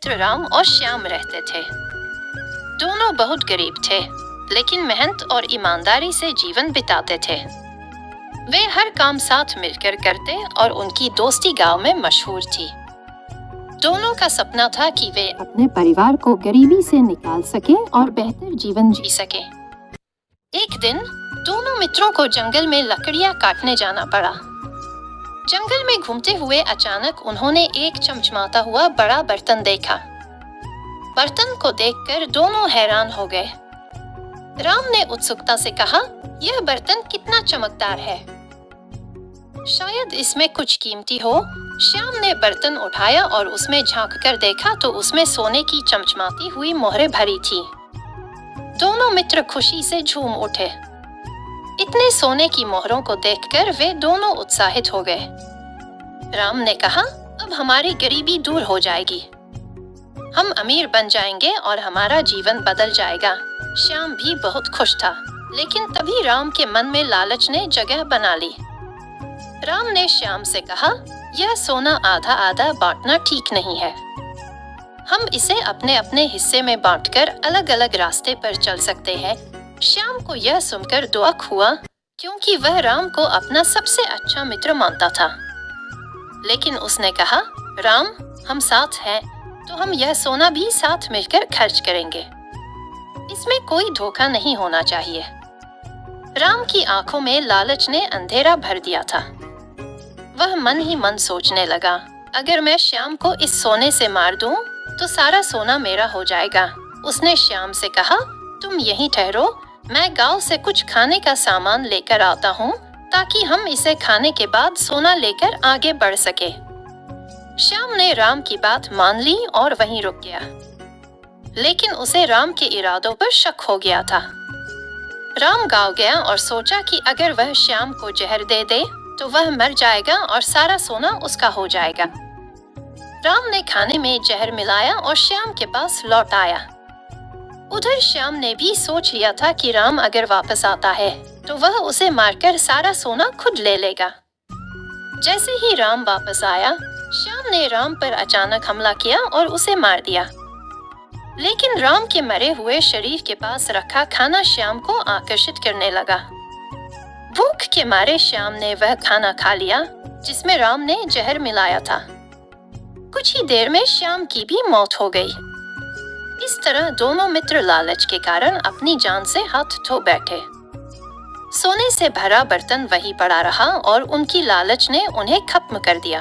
मित्र राम और श्याम रहते थे। दोनों बहुत गरीब थे, लेकिन मेहनत और ईमानदारी से जीवन बिताते थे। वे हर काम साथ मिलकर करते और उनकी दोस्ती गांव में मशहूर थी। दोनों का सपना था कि वे अपने परिवार को गरीबी से निकाल सके और बेहतर जीवन जी सके। एक दिन दोनों मित्रों को जंगल में लकड़ियां काटने जाना पड़ा। जंगल में घूमते हुए अचानक उन्होंने एक चमचमाता हुआ बड़ा बर्तन देखा। बर्तन को देखकर दोनों हैरान हो गए। राम ने उत्सुकता से कहा, यह बर्तन कितना चमकदार है, शायद इसमें कुछ कीमती हो। श्याम ने बर्तन उठाया और उसमें झांककर देखा तो उसमें सोने की चमचमाती हुई मोहरें भरी थी। दोनों मित्र खुशी से झूम उठे। इतने सोने की मोहरों को देखकर वे दोनों उत्साहित हो गए। राम ने कहा, अब हमारी गरीबी दूर हो जाएगी, हम अमीर बन जाएंगे और हमारा जीवन बदल जाएगा। श्याम भी बहुत खुश था, लेकिन तभी राम के मन में लालच ने जगह बना ली। राम ने श्याम से कहा, यह सोना आधा आधा बांटना ठीक नहीं है। हम इसे अपने अपने हिस्से में बांटकर अलग अलग रास्ते पर चल सकते हैं। श्याम को यह सुनकर दुख हुआ, क्योंकि वह राम को अपना सबसे अच्छा मित्र मानता था। लेकिन उसने कहा, राम, हम साथ हैं तो हम यह सोना भी साथ मिलकर खर्च करेंगे। इसमें कोई धोखा नहीं होना चाहिए। राम की आंखों में लालच ने अंधेरा भर दिया था। वह मन ही मन सोचने लगा, अगर मैं श्याम को इस सोने से मार दूं, तो सारा सोना मेरा हो जाएगा। उसने श्याम से कहा, तुम यहीं ठहरो, मैं गांव से कुछ खाने का सामान लेकर आता हूँ, ताकि हम इसे खाने के बाद सोना लेकर आगे बढ़ सके। श्याम ने राम की बात मान ली और वहीं रुक गया। लेकिन उसे राम के इरादों पर शक हो गया था। राम गांव गया और सोचा कि अगर वह श्याम को जहर दे दे तो वह मर जाएगा और सारा सोना उसका हो जाएगा। राम ने खाने में जहर मिलाया और श्याम के पास लौट आया। उधर श्याम ने भी सोच लिया था कि राम अगर वापस आता है तो वह उसे मारकर सारा सोना खुद ले लेगा। जैसे ही राम वापस आया, श्याम ने राम पर अचानक हमला किया और उसे मार दिया। लेकिन राम के मरे हुए शरीर के पास रखा खाना श्याम को आकर्षित करने लगा। भूख के मारे श्याम ने वह खाना खा लिया जिसमें राम ने जहर मिलाया था। कुछ ही देर में श्याम की भी मौत हो गई। इस तरह दोनों मित्र लालच के कारण अपनी जान से हाथ धो बैठे। सोने से भरा बर्तन वहीं पड़ा रहा और उनकी लालच ने उन्हें खत्म कर दिया।